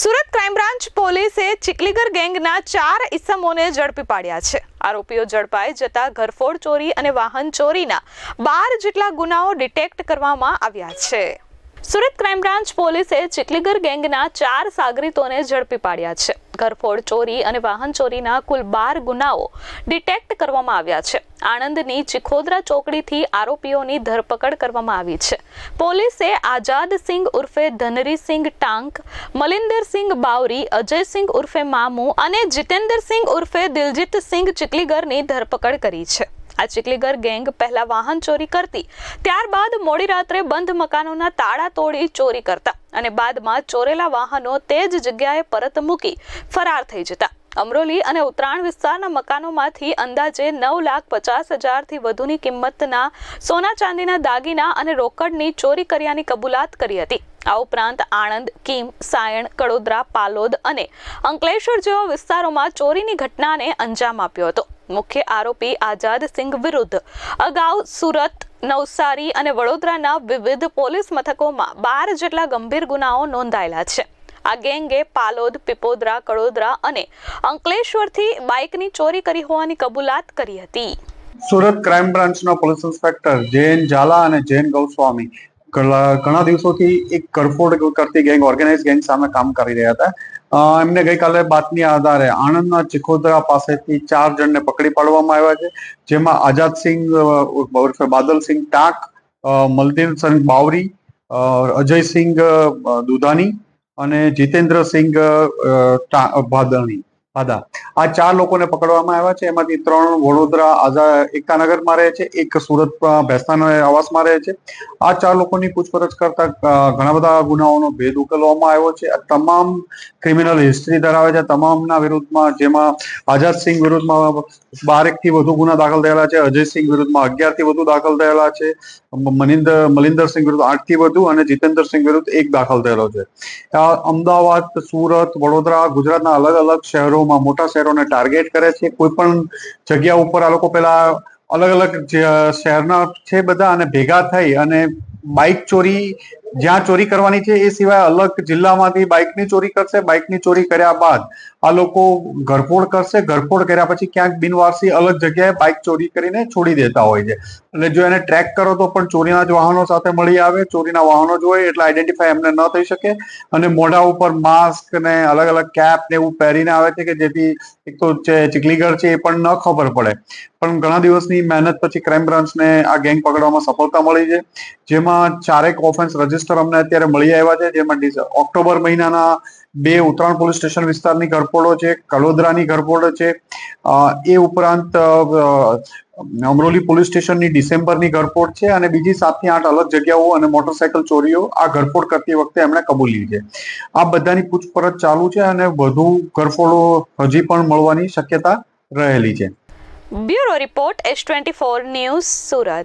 Surat crime branch પોલીસે ચીકલીગર ગેંગના 4 ઇસમોને ઝડપી પાડ્યા છે। આરોપીઓ ઝડપાઈ જતા ઘરફોડ ચોરી અને વાહન ચોરીના 12 જેટલા ગુનાઓ ડિટેક્ટ કરવામાં આવ્યા છે। સુરત ક્રાઇમ બ્રાન્ચ પોલીસે ચીકલીગર ગેંગના 4 સાગરીતોને ઝડપી પાડ્યા છે। ઘરફોડ ચોરી અને વાહન ચોરીના કુલ 12 ગુનાઓ ડિટેક્ટ કરવામાં આવ્યા છે। આણંદની ચિખોદરા ચોકડીથી આરોપીઓની ધરપકડ કરવામાં આવી છે। પોલીસે આઝાદ સિંઘ ઉર્ફે ધનરીસિંઘ ટાંક, મલિંદર સિંઘ બાવરી, અજય સિંઘ ઉર્ફે મામુ અને જીતેન્દ્ર સિંઘ ઉર્ફે દિલજીત સિંઘ ચીકલીગરની ધરપકડ કરી છે। આ ચીકલીગર ગેંગ પહેલા વાહન ચોરી કરતી, ત્યારબાદ મોડી રાત્રે બંધ મકાનોના તાળા તોડી ચોરી કરતા અને બાદમાં ચોરેલા વાહનો તે જ જગ્યાએ પરત મૂકી ફરાર થઈ જતા। અમરોલી અને ઉત્તરાયણ વિસ્તારના મકાનોમાંથી અંદાજે 9,50,000 થી વધુની કિંમતના સોના ચાંદીના દાગીના અને રોકડની ચોરી કર્યાની કબૂલાત કરી હતી। આ ઉપરાંત આણંદ, કીમ, સાયણ, કડોદરા, પાલોદ અને અંકલેશ્વર જેવા વિસ્તારોમાં ચોરીની ઘટનાને અંજામ આપ્યો હતો। મુખ્ય આરોપી આઝાદ સિંઘ વિરુદ્ધ અગાઉ સુરત, નવસારી અને વડોદરાના વિવિધ પોલીસ મથકોમાં 12 જેટલા ગંભીર ગુનાઓ નોંધાયેલા છે। આ ગેંગે પાલોદ, પીપોદરા, કડોદરા અને અંકલેશ્વરથી બાઇકની ચોરી કરી હોવાની કબૂલાત કરી હતી। સુરત ક્રાઇમ બ્રાન્ચના પોલીસ ઇન્સ્પેક્ટર જૈન ઝાલા અને જૈન ગૌસ્વામી ઘણા દિવસોથી એક ઘરફોડ કરતી ગેંગ, ઓર્ગેનાઇઝ ગેંગ સામે કામ કરી રહ્યા હતા। એમને ગઈકાલે બાતમી આધારે આણંદના ચિખોદરા પાસેથી 4 જણને પકડી પાડવામાં આવ્યા છે, જેમાં આઝાદ સિંઘ ઉર્ફે બાદલસિંહ ટાંક, મલદીર સિંઘ બાવરી, અજય સિંઘ દુધાની અને જીતેન્દ્ર સિંઘ ભાદા। આ 4 લોકોને પકડવામાં આવ્યા છે। એમાંથી 3 વડોદરા એકતાનગરમાં રહે છે, એક સુરત ભેસ્તાન આવાસમાં રહે છે। આ 4 લોકોની પૂછપરછ કરતા ઘણા બધા ગુનાઓનો ભેદ ઉકેલવામાં આવ્યો છે। આ તમામ ક્રિમિનલ હિસ્ટ્રી ધરાવે છે। તમામના વિરુદ્ધમાં, જેમાં આઝાદ સિંઘ વિરુદ્ધમાં 12 થી વધુ ગુના દાખલ થયેલા છે, અજય સિંઘ વિરુદ્ધમાં 11 થી વધુ દાખલ થયેલા છે, મલિંદર સિંઘ વિરુદ્ધ 8 થી વધુ અને જીતેન્દ્ર સિંઘ વિરુદ્ધ 1 દાખલ થયેલો છે। અમદાવાદ, સુરત, વડોદરા, ગુજરાતના અલગ અલગ શહેરોમાં, મોટા શહેરોને ટાર્ગેટ કરે છે। કોઈ પણ જગ્યા ઉપર આ લોકો પેલા અલગ અલગ શહેરના છે બધા અને ભેગા થઈ અને બાઇક ચોરી જ્યાં ચોરી કરવાની છે એ સિવાય અલગ જિલ્લામાંથી બાઇકની ચોરી કરશે। બાઇકની ચોરી કર્યા બાદ આ લોકો ઘરફોડ કરશે। ઘરફોડ કર્યા પછી ક્યાંક બિનવારસી અલગ જગ્યાએ બાઇક ચોરી કરીને છોડી દેતા હોય છે। એટલે જો એને ટ્રેક કરો તો પણ ચોરીના જ વાહનો સાથે મળી આવે। ચોરીના વાહનો જ હોય એટલે આઈડેન્ટિફાય એમને ન થઈ શકે અને મોઢા ઉપર માસ્ક ને અલગ અલગ કેપ ને એવું પહેરીને આવે છે કે જેથી એક તો ચીકલીગર છે એ પણ ન ખબર પડે। પણ ઘણા દિવસની મહેનત પછી ક્રાઇમ બ્રાન્ચને આ ગેંગ પકડવામાં સફળતા મળી છે, જેમાં 4 ઓફેન્સ રજીસ્ટર અમને અત્યારે મળી આવ્યા છે। જેમાં ઓક્ટોબર મહિનાના 2 ઉત્તરાયણ પોલીસ સ્ટેશન વિસ્તારની ઘરફોડો છે, કડોદરાની ઘરફોડો છે, એ ઉપરાંત અમરોલી પોલીસ સ્ટેશનની ડિસેમ્બરની ઘરફોડ છે અને બીજી 7 થી 8 અલગ જગ્યાઓ અને મોટરસાયકલ ચોરીઓ આ ઘરફોડ કરતી વખતે એમણે કબૂલી છે। આ બધાની પૂછપરછ ચાલુ છે અને વધુ ઘરફોડો હજી પણ મળવાની શક્યતા રહેલી છે। Bureau report S24 news, Surat.